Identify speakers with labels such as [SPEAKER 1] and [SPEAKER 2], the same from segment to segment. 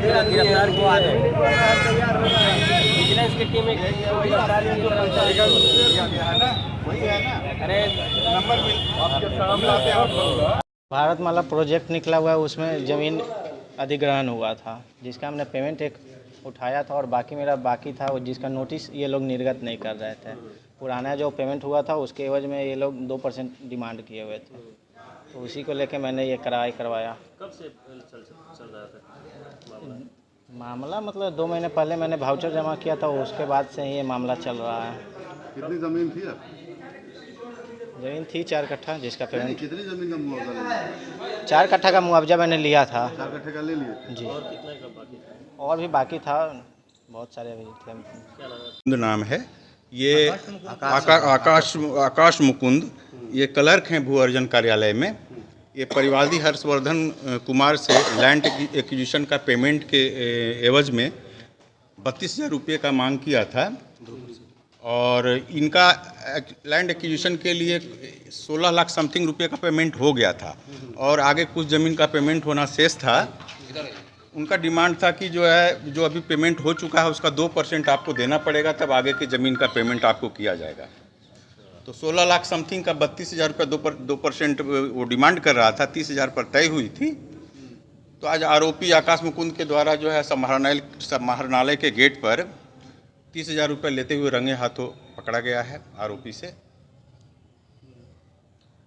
[SPEAKER 1] गिरफ्तार हुआ है। विजिलेंस की टीम
[SPEAKER 2] भारतमाला प्रोजेक्ट निकला हुआ है, उसमें ज़मीन अधिग्रहण हुआ था, जिसका हमने पेमेंट एक उठाया था और बाकी मेरा बाकी था, जिसका नोटिस ये लोग निर्गत नहीं कर रहे थे। पुराना जो पेमेंट हुआ था उसके एवज में ये लोग 2% डिमांड किए हुए थे, तो उसी को लेके मैंने ये करवाया।
[SPEAKER 1] कब से चल रहा था
[SPEAKER 2] मामला मतलब 2 महीने पहले मैंने वाउचर जमा किया था, उसके बाद से ही ये मामला चल रहा है।
[SPEAKER 3] कितनी ज़मीन थी अब?
[SPEAKER 2] ज़मीन थी 4 कट्ठा, जिसका पेमेंट
[SPEAKER 3] कितनी ज़मीन का मुआवजा लिया?
[SPEAKER 2] 4 कट्ठा का मुआवजा मैंने लिया था
[SPEAKER 3] 4 कट्ठे का ले लिए थे?
[SPEAKER 2] जी।
[SPEAKER 1] और कितना का बाकी था?
[SPEAKER 2] और भी बाकी था, बहुत सारे अभी थे।
[SPEAKER 1] क्या लगा?
[SPEAKER 4] नाम है ये आकाश मुकुंद, ये क्लर्क हैं भू अर्जन कार्यालय में। ये परिवादी हर्षवर्धन कुमार से लैंड एक्विजिशन का पेमेंट के एवज में 32,000 रुपये का मांग किया था और इनका लैंड एक्विजिशन के लिए 16 लाख समथिंग रुपये का पेमेंट हो गया था और आगे कुछ ज़मीन का पेमेंट होना शेष था। उनका डिमांड था कि जो अभी पेमेंट हो चुका है उसका 2% आपको देना पड़ेगा, तब आगे की ज़मीन का पेमेंट आपको किया जाएगा। तो 16 लाख समथिंग का 32,000 रुपये 2% वो डिमांड कर रहा था, 30,000 पर तय हुई थी। तो आज आरोपी आकाश मुकुंद के द्वारा जो है समाहरणालय के गेट पर 30,000 रुपये लेते हुए रंगे हाथों पकड़ा गया है आरोपी से।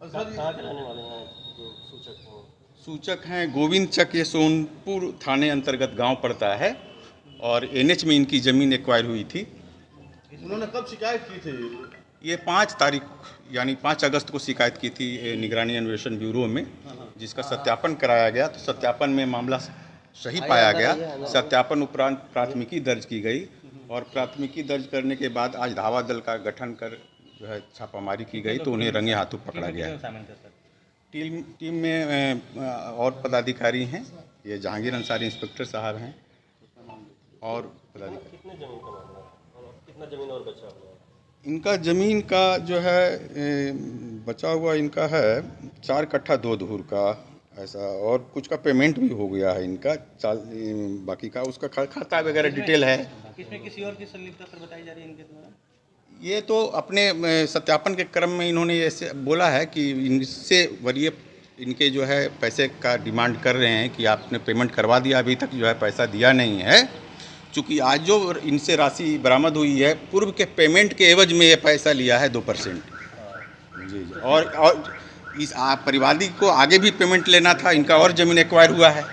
[SPEAKER 1] कहाँ के रहने वाले हैं जो सूचक हैं?
[SPEAKER 4] सूचक हैं गोविंद चक, ये सोनपुर थाने अंतर्गत गांव पड़ता है और NH में इनकी ज़मीन एक्वायर हुई थी।
[SPEAKER 3] उन्होंने कब शिकायत की थी?
[SPEAKER 4] ये 5 तारीख यानी 5 अगस्त को शिकायत की थी निगरानी अन्वेषण ब्यूरो में, जिसका सत्यापन कराया गया। तो सत्यापन में मामला सही पाया गया। सत्यापन उपरांत प्राथमिकी दर्ज की गई और प्राथमिकी दर्ज करने के बाद आज धावा दल का गठन कर जो है छापामारी की गई, तो उन्हें रंगे हाथों पकड़ा गया। टीम में और पदाधिकारी हैं, ये जहांगीर अंसारी इंस्पेक्टर साहब हैं और पदाधिकारी।
[SPEAKER 1] कितने ज़मीन का मामला है और कितना ज़मीन और बचा हुआ है?
[SPEAKER 4] इनका ज़मीन का जो है बचा हुआ इनका है 4 कट्ठा 2 धूर का ऐसा, और कुछ का पेमेंट भी हो गया है इनका। बाकी का उसका खाता वगैरह डिटेल है।
[SPEAKER 2] इसमें किसी और की संलिप्तता सर बताई जा रही है इनके द्वारा?
[SPEAKER 4] ये तो अपने सत्यापन के क्रम में इन्होंने ऐसे बोला है कि इनसे वरीय इनके जो है पैसे का डिमांड कर रहे हैं कि आपने पेमेंट करवा दिया, अभी तक जो है पैसा दिया नहीं है। चूँकि आज जो इनसे राशि बरामद हुई है, पूर्व के पेमेंट के एवज में ये पैसा लिया है 2%। जी जी। और इस परिवादी को आगे भी पेमेंट लेना था, इनका और ज़मीन एक्वायर हुआ है,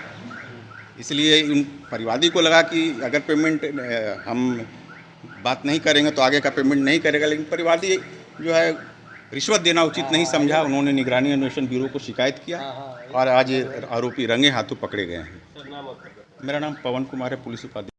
[SPEAKER 4] इसलिए इन परिवादी को लगा कि अगर पेमेंट हम बात नहीं करेंगे तो आगे का पेमेंट नहीं करेगा। लेकिन परिवादी जो है रिश्वत देना उचित नहीं समझा, उन्होंने निगरानी अन्वेषण ब्यूरो को शिकायत किया और आज आरोपी रंगे हाथों पकड़े गए हैं।
[SPEAKER 1] सर नाम आपका?
[SPEAKER 4] मेरा नाम पवन कुमार है, पुलिस उपाधीक्षक।